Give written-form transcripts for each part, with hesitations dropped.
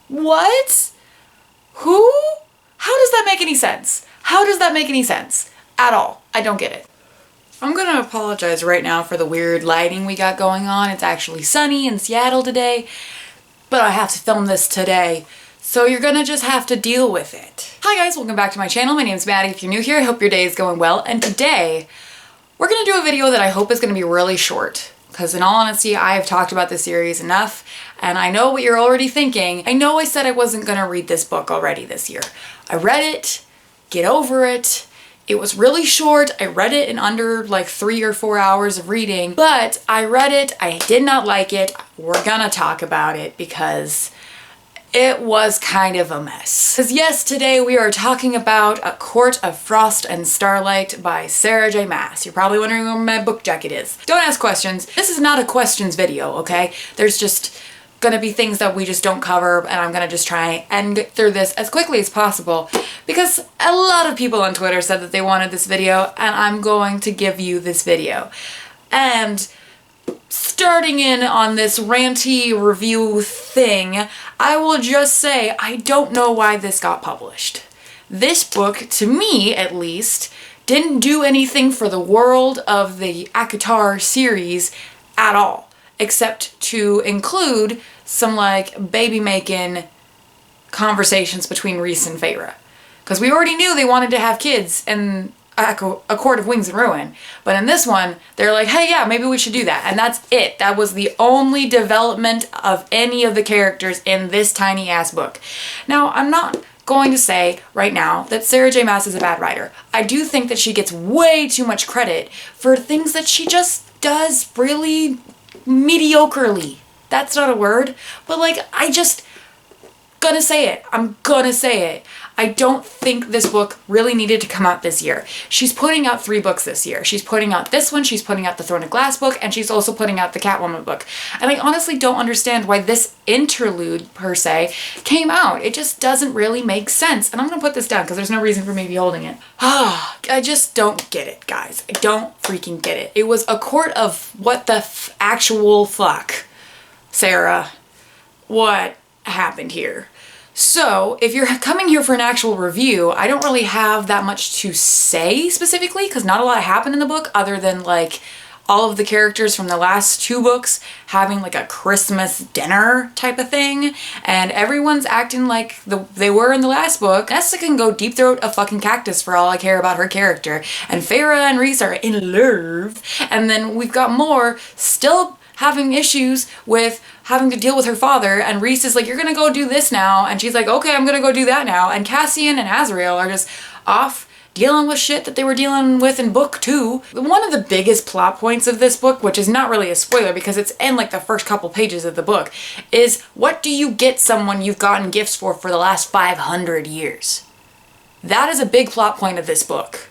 What? Who? How does that make any sense? How does that make any sense? At all. I don't get it. I'm gonna apologize right now for the weird lighting we got going on. It's actually sunny in Seattle today, but I have to film this today, so you're gonna just have to deal with it. Hi guys, welcome back to my channel. My name's Maddie. If you're new here, I hope your day is going well, and today we're gonna do a video that I hope is gonna be really short, because in all honesty, I have talked about this series enough, and I know what you're already thinking. I know I said I wasn't gonna read this book already this year. I read it, get over it. It was really short. I read it in under like 3 or 4 hours of reading, but I read it, I did not like it. We're gonna talk about it because it was kind of a mess. Because yes, today we are talking about A Court of Frost and Starlight by Sarah J. Maas. You're probably wondering where my book jacket is. Don't ask questions. This is not a questions video, okay? There's just gonna be things that we just don't cover, and I'm gonna just try and get through this as quickly as possible because a lot of people on Twitter said that they wanted this video, and I'm going to give you this video. And starting in on this ranty review thing, I will just say I don't know why this got published. This book, to me at least, didn't do anything for the world of the Acofas series at all, except to include some like baby making conversations between Rhys and Feyre. Because we already knew they wanted to have kids in A Court of Wings and Ruin. But in this one, they're like, hey, yeah, maybe we should do that. And that's it. That was the only development of any of the characters in this tiny ass book. Now, I'm not going to say right now that Sarah J. Maas is a bad writer. I do think that she gets way too much credit for things that she just does really mediocrely. That's not a word, but like, I'm gonna say it. I don't think this book really needed to come out this year. She's putting out 3 books this year. She's putting out this one, she's putting out the Throne of Glass book, and she's also putting out the Catwoman book. And I honestly don't understand why this interlude, per se, came out. It just doesn't really make sense. And I'm gonna put this down because there's no reason for me to be holding it. I just don't get it, guys. I don't freaking get it. It was a court of what the actual fuck, Sarah. What happened here? So, if you're coming here for an actual review, I don't really have that much to say specifically because not a lot happened in the book other than like all of the characters from the last 2 books having like a Christmas dinner type of thing, and everyone's acting like they were in the last book. Nesta can go deep throat a fucking cactus for all I care about her character, and Feyre and Rhys are in love, and then we've got more still having issues with having to deal with her father, and Rhys is like, you're gonna go do this now, and she's like, okay, I'm gonna go do that now, and Cassian and Azriel are just off dealing with shit that they were dealing with in book 2. One of the biggest plot points of this book, which is not really a spoiler because it's in like the first couple pages of the book, is what do you get someone you've gotten gifts for the last 500 years? That is a big plot point of this book.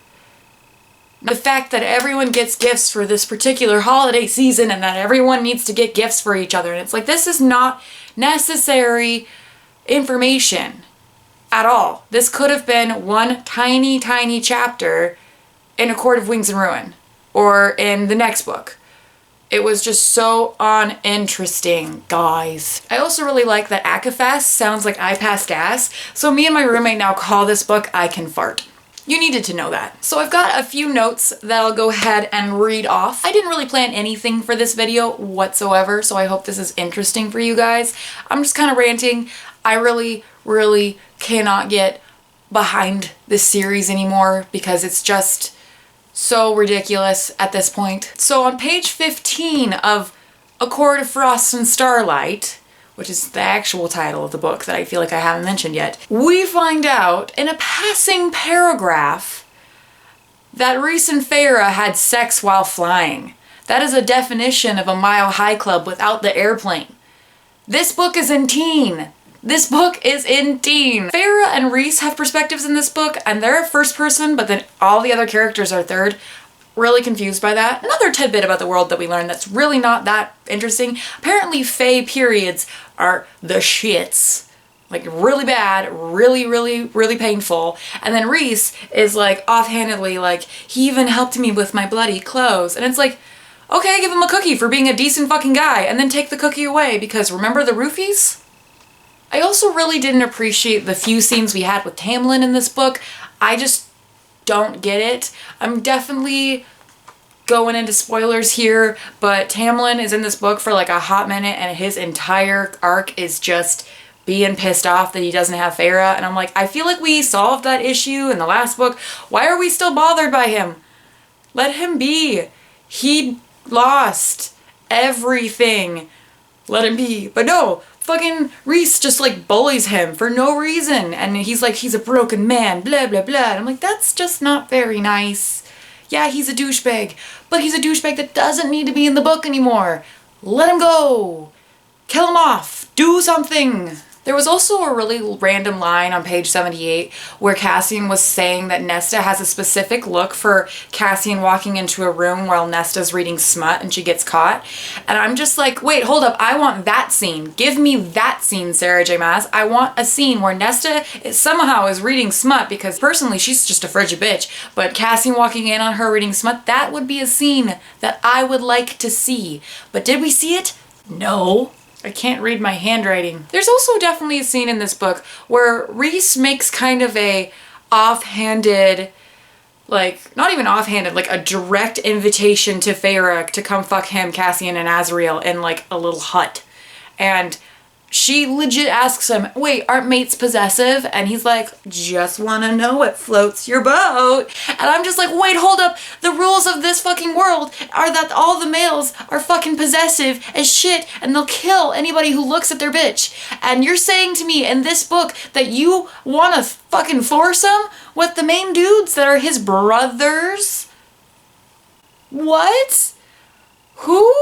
The fact that everyone gets gifts for this particular holiday season and that everyone needs to get gifts for each other. And it's like, this is not necessary information at all. This could have been one tiny, tiny chapter in A Court of Wings and Ruin or in the next book. It was just so uninteresting, guys. I also really like that Acofas sounds like I pass gas. So me and my roommate now call this book I Can Fart. You needed to know that. So I've got a few notes that I'll go ahead and read off. I didn't really plan anything for this video whatsoever, so I hope this is interesting for you guys. I'm just kind of ranting. I really, really cannot get behind this series anymore because it's just so ridiculous at this point. So on page 15 of A Court of Frost and Starlight, which is the actual title of the book that I feel like I haven't mentioned yet, we find out in a passing paragraph that Rhys and Feyre had sex while flying. That is a definition of a Mile High Club without the airplane. This book is in teen. This book is in teen. Feyre and Rhys have perspectives in this book, and they're first person, but then all the other characters are third. Really confused by that. Another tidbit about the world that we learned that's really not that interesting. Apparently Fae periods are the shits. Like really bad, really, really, really painful. And then Rhys is like offhandedly like, he even helped me with my bloody clothes. And it's like, okay, give him a cookie for being a decent fucking guy and then take the cookie away because remember the roofies? I also really didn't appreciate the few scenes we had with Tamlin in this book. I just don't get it. I'm definitely going into spoilers here, but Tamlin is in this book for like a hot minute and his entire arc is just being pissed off that he doesn't have Feyre. And I'm like, I feel like we solved that issue in the last book. Why are we still bothered by him? Let him be. He lost everything. Let him be. But no, fucking Rhys just like bullies him for no reason. And he's like, he's a broken man, blah, blah, blah. And I'm like, that's just not very nice. Yeah, he's a douchebag, but he's a douchebag that doesn't need to be in the book anymore. Let him go. Kill him off. Do something. There was also a really random line on page 78 where Cassian was saying that Nesta has a specific look for Cassian walking into a room while Nesta's reading smut and she gets caught. And I'm just like, wait, hold up. I want that scene. Give me that scene, Sarah J. Maas. I want a scene where Nesta somehow is reading smut because personally she's just a frigid bitch. But Cassian walking in on her reading smut, that would be a scene that I would like to see. But did we see it? No. I can't read my handwriting. There's also definitely a scene in this book where Rhys makes kind of a offhanded, like, not even offhanded, like a direct invitation to Feyre to come fuck him, Cassian, and Azriel in like a little hut. And she legit asks him, wait, aren't mates possessive? And he's like, just wanna know what floats your boat. And I'm just like, wait, hold up. The rules of this fucking world are that all the males are fucking possessive as shit and they'll kill anybody who looks at their bitch. And you're saying to me in this book that you wanna fucking foursome with the main dudes that are his brothers? What? Who?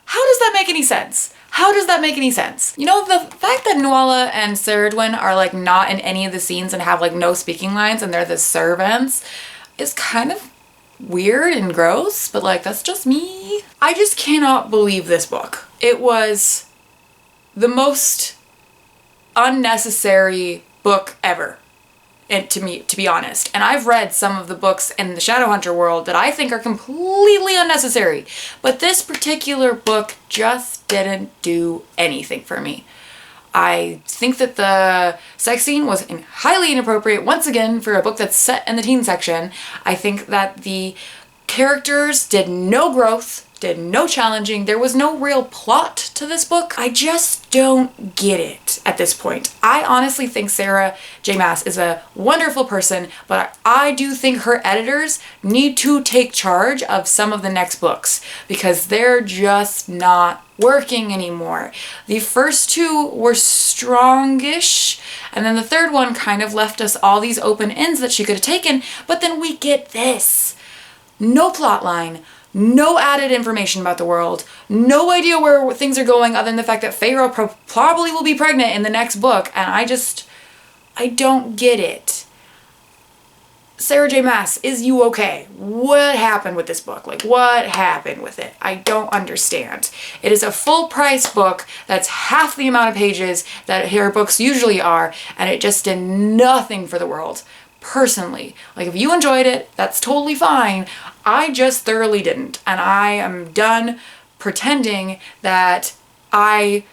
How does that make any sense? How does that make any sense? You know, the fact that Nuala and Ceridwen are like not in any of the scenes and have like no speaking lines and they're the servants is kind of weird and gross, but like that's just me. I just cannot believe this book. It was the most unnecessary book ever. And to me, to be honest. And I've read some of the books in the Shadowhunter world that I think are completely unnecessary. But this particular book just didn't do anything for me. I think that the sex scene was highly inappropriate, once again, for a book that's set in the teen section. I think that the characters did no growth, did no challenging. There was no real plot to this book. I just don't get it at this point. I honestly think Sarah J. Maas is a wonderful person, but I do think her editors need to take charge of some of the next books because they're just not working anymore. The first two were strongish, and then the third one kind of left us all these open ends that she could have taken, but then we get this. No plot line, no added information about the world, no idea where things are going other than the fact that Feyre probably will be pregnant in the next book, and I don't get it. Sarah J. Maas, is you okay? What happened with this book? Like, what happened with it? I don't understand. It is a full price book that's half the amount of pages that her books usually are, and it just did nothing for the world. Personally, like if you enjoyed it, that's totally fine. I just thoroughly didn't, and I am done pretending that I'm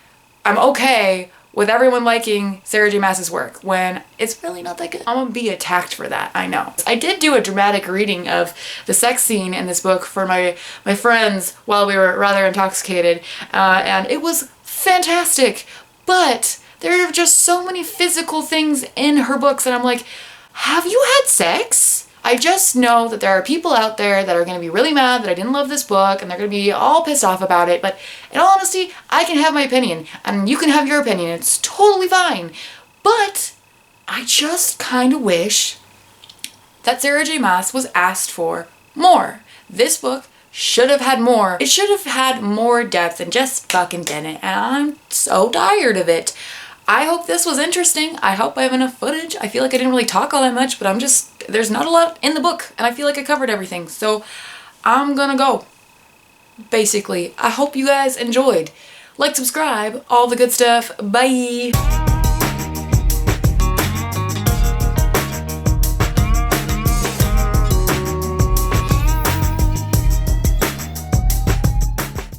okay with everyone liking Sarah J. Maas's work when it's really not that good. I'm gonna be attacked for that, I know. I did do a dramatic reading of the sex scene in this book for my friends while we were rather intoxicated, and it was fantastic, but there are just so many physical things in her books and I'm like, have you had sex? I just know that there are people out there that are going to be really mad that I didn't love this book and they're going to be all pissed off about it. But in all honesty, I can have my opinion and you can have your opinion. It's totally fine. But I just kind of wish that Sarah J. Maas was asked for more. This book should have had more. It should have had more depth and just fucking didn't. And I'm so tired of it. I hope this was interesting. I hope I have enough footage. I feel like I didn't really talk all that much, but there's not a lot in the book and I feel like I covered everything. So I'm gonna go. Basically, I hope you guys enjoyed. Like, subscribe, all the good stuff. Bye.